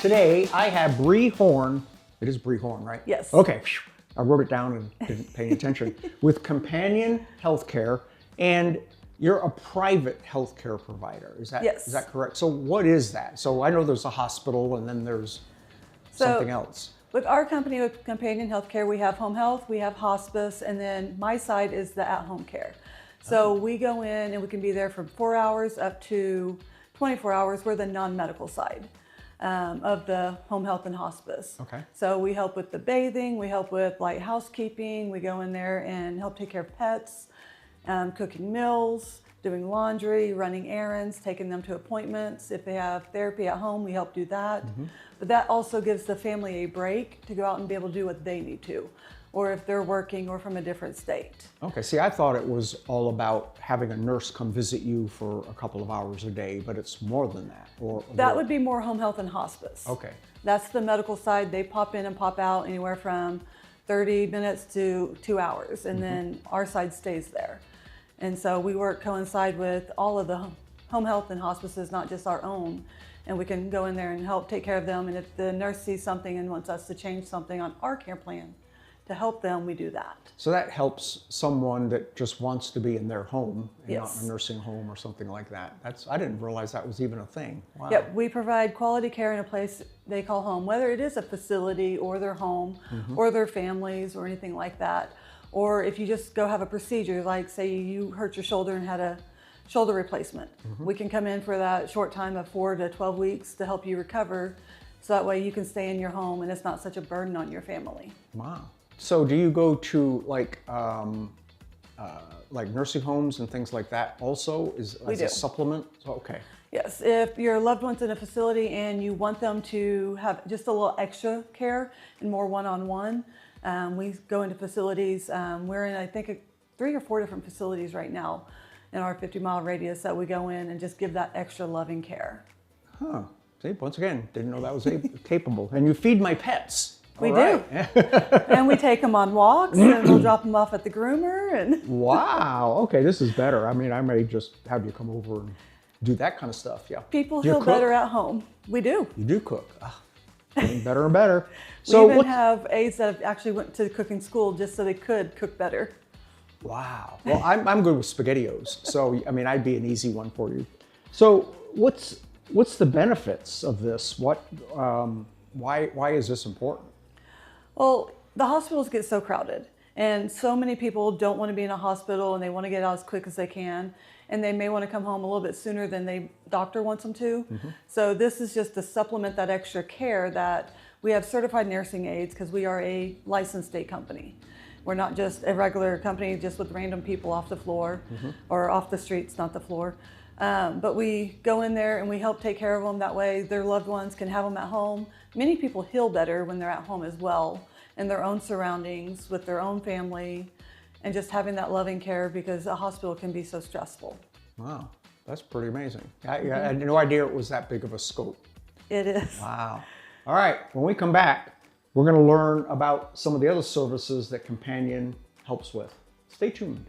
today I have Bre Horn. It is Bre Horn, right? Yes. Okay. I wrote it down and didn't pay attention. With Companion Healthcare, and you're a private healthcare provider. Is that Yes. Is that correct? So what is that? So I know there's a hospital and then there's something else. With our company, with Companion Healthcare, we have home health, we have hospice, and then my side is the at-home care. So we go in and we can be there from 4 hours up to 24 hours. We're the non-medical side of the home health and hospice. Okay. So we help with the bathing, we help with light housekeeping, we go in there and help take care of pets, cooking meals, doing laundry, running errands, taking them to appointments. If they have therapy at home, we help do that. But that also gives the family a break to go out and be able to do what they need to, or if they're working or from a different state. Okay, see, I thought it was all about having a nurse come visit you for a couple of hours a day, but it's more than that. Or That would be more home health and hospice. Okay. That's the medical side. They pop in and pop out anywhere from 30 minutes to 2 hours, and then our side stays there. And so we work coincide with all of the home health and hospices, not just our own. And we can go in there and help take care of them. And if the nurse sees something and wants us to change something on our care plan to help them, we do that. So that helps someone that just wants to be in their home and not Yes. in a nursing home or something like that. I didn't realize that was even a thing. Wow. Yep, we provide quality care in a place they call home, whether it is a facility or their home or their families or anything like that. Or if you just go have a procedure, like say you hurt your shoulder and had a shoulder replacement. We can come in for that short time of 4 to 12 weeks to help you recover, so that way you can stay in your home and it's not such a burden on your family. Wow. So do you go to like nursing homes and things like that also as We a do. supplement? So, okay. Yes, if your loved one's in a facility and you want them to have just a little extra care and more one-on-one, we go into facilities. We're in, I think, 3 or 4 different facilities right now in our 50-mile radius that we go in and just give that extra loving care. Huh. See, once again, didn't know that was capable. And you feed my pets. We All do. right. And we take them on walks and we'll drop them off at the groomer. And Wow. Okay, this is better. I mean, I may just have you come over and do that kind of stuff. Yeah. people Do you feel cook? better at home. We do. You do cook. Getting better and better. We So even what's- have aides that have actually went to cooking school just so they could cook better. Wow. Well, I'm good with SpaghettiOs, so I mean, I'd be an easy one for you. So, what's the benefits of this? Why is this important? Well, the hospitals get so crowded, and so many people don't want to be in a hospital, and they want to get out as quick as they can, and they may want to come home a little bit sooner than the doctor wants them to. So this is just to supplement that extra care that we have certified nursing aides, because we are a licensed state company. We're not just a regular company just with random people off the floor or off the streets, not the floor. But we go in there and we help take care of them. That way their loved ones can have them at home. Many people heal better when they're at home as well, in their own surroundings, with their own family, and just having that loving care, because a hospital can be so stressful. Wow, that's pretty amazing. I had no idea it was that big of a scope. It is. Wow. All right, when we come back, we're going to learn about some of the other services that Companion helps with. Stay tuned.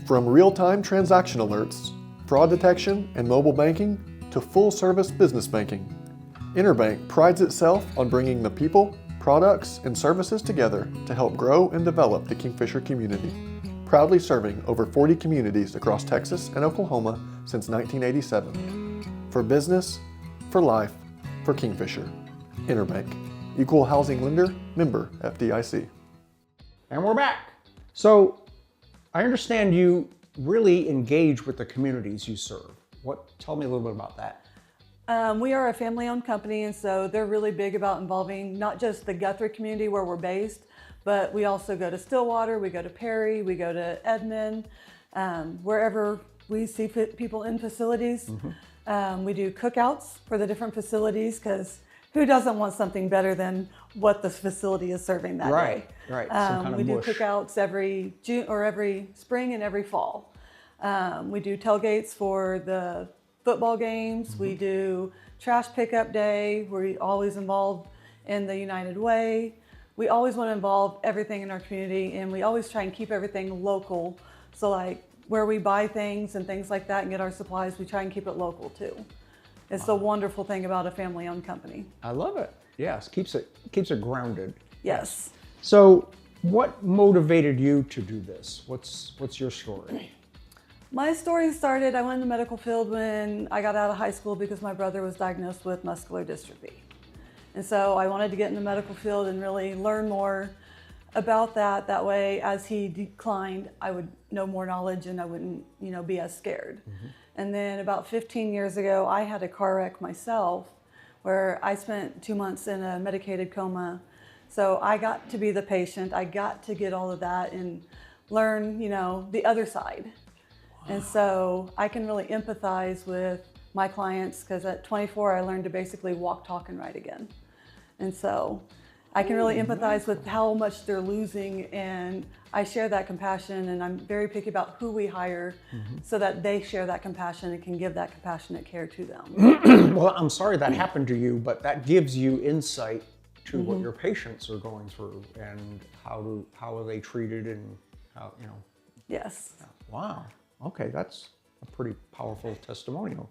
From real-time transaction alerts, fraud detection, and mobile banking to full-service business banking, Interbank prides itself on bringing the people, products, and services together to help grow and develop the Kingfisher community, proudly serving over 40 communities across Texas and Oklahoma since 1987. For business, for life, for Kingfisher. Interbank, Equal Housing Lender, member FDIC. And we're back. So I understand you really engage with the communities you serve. Tell me a little bit about that. We are a family-owned company, and so they're really big about involving not just the Guthrie community where we're based, but we also go to Stillwater, we go to Perry, we go to Edmond, wherever we see people in facilities. We do cookouts for the different facilities, because who doesn't want something better than what the facility is serving that day? Right. Some kind of We do mush. cookouts every June or every spring and every fall. We do tailgates for the football games. We do trash pickup day. We always involve in the United Way. We always want to involve everything in our community, and we always try and keep everything local. So like where we buy things and things like that and get our supplies, we try and keep it local too. It's the wonderful thing about a family-owned company. I love it. Yes, keeps it grounded. Yes. So, what motivated you to do this? What's your story? My story started, I went in the medical field when I got out of high school because my brother was diagnosed with muscular dystrophy. And so I wanted to get in the medical field and really learn more about that. That way, as he declined, I would know more knowledge and I wouldn't, be as scared. And then about 15 years ago, I had a car wreck myself where I spent 2 months in a medicated coma. So I got to be the patient. I got to get all of that and learn, the other side. And so I can really empathize with my clients because at 24, I learned to basically walk, talk, and write again. And so I can really empathize with how much they're losing, and I share that compassion, and I'm very picky about who we hire so that they share that compassion and can give that compassionate care to them. Well, I'm sorry that happened to you, but that gives you insight to what your patients are going through and how are they treated and how, Yes. Wow. Okay, that's a pretty powerful testimonial.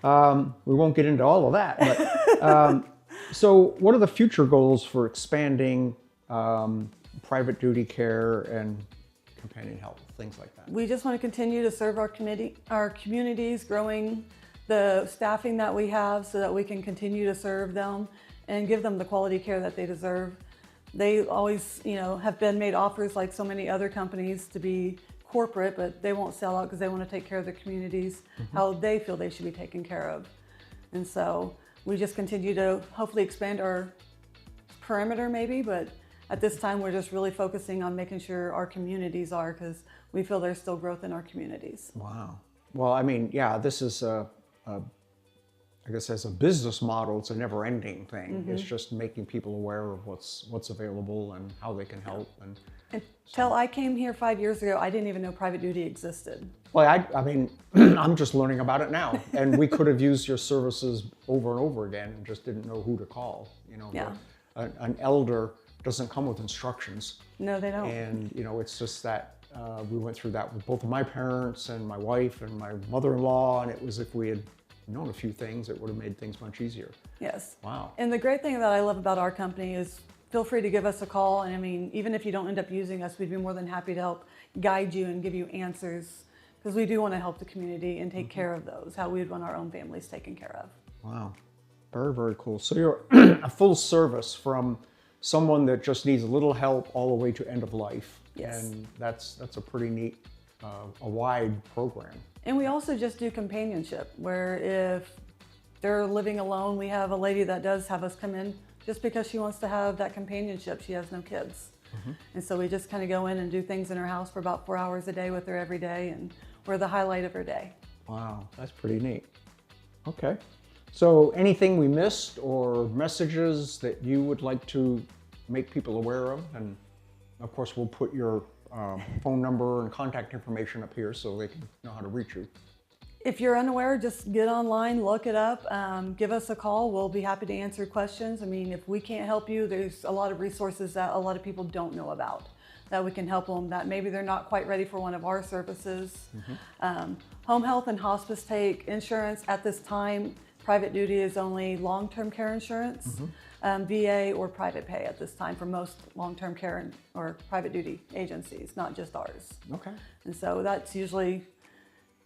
We won't get into all of that, but so what are the future goals for expanding private duty care and companion health, things like that? We just want to continue to serve our communities, growing the staffing that we have so that we can continue to serve them and give them the quality care that they deserve. They always, have been made offers like so many other companies to be corporate, but they won't sell out because they want to take care of their communities, how they feel they should be taken care of. And so we just continue to hopefully expand our perimeter maybe, but at this time we're just really focusing on making sure our communities are, because we feel there's still growth in our communities. Wow. Well, I mean, yeah, this is I guess as a business model, it's a never-ending thing. It's just making people aware of what's available and how they can help. Until I came here 5 years ago, I didn't even know private duty existed. Well, I mean, I'm just learning about it now, and we could have used your services over and over again and just didn't know who to call. Yeah. An elder doesn't come with instructions. No, they don't. And it's just that we went through that with both of my parents and my wife and my mother-in-law, and it was if we had known a few things, it would have made things much easier. Yes. Wow. And the great thing that I love about our company is feel free to give us a call. And I mean, even if you don't end up using us, we'd be more than happy to help guide you and give you answers, because we do want to help the community and take care of those, how we would want our own families taken care of. Wow. Very, very cool. So you're a full service from someone that just needs a little help all the way to end of life. Yes. And that's a pretty neat, a wide program. And we also just do companionship, where if they're living alone, we have a lady that does have us come in just because she wants to have that companionship. She has no kids. And so we just kind of go in and do things in her house for about 4 hours a day with her every day, and we're the highlight of her day. Wow, that's pretty neat. Okay. So anything we missed or messages that you would like to make people aware of? And of course, we'll put your phone number and contact information up here so they can know how to reach you. If you're unaware, just get online, look it up, give us a call. We'll be happy to answer questions. I mean, if we can't help you, there's a lot of resources that a lot of people don't know about that we can help them, that maybe they're not quite ready for one of our services. Home health and hospice take insurance at this time. Private duty is only long-term care insurance, VA or private pay at this time for most long-term care or private duty agencies, not just ours. Okay. And so that's usually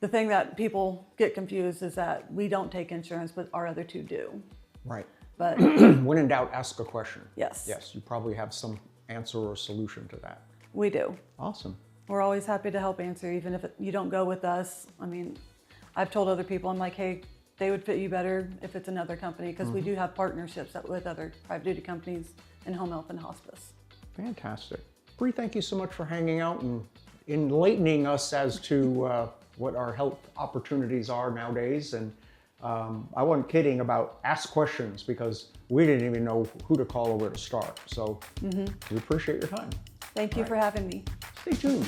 the thing that people get confused, is that we don't take insurance, but our other two do. Right. But when in doubt, ask a question. Yes. Yes, you probably have some answer or solution to that. we do. Awesome. We're always happy to help answer, even if you don't go with us. I mean, I've told other people, I'm like, hey, they would fit you better if it's another company, because we do have partnerships with other private duty companies in home health and hospice. Fantastic. Bre, thank you so much for hanging out and enlightening us as to what our health opportunities are nowadays. And I wasn't kidding about ask questions, because we didn't even know who to call or where to start. So we appreciate your time. Thank you for having me. Stay tuned.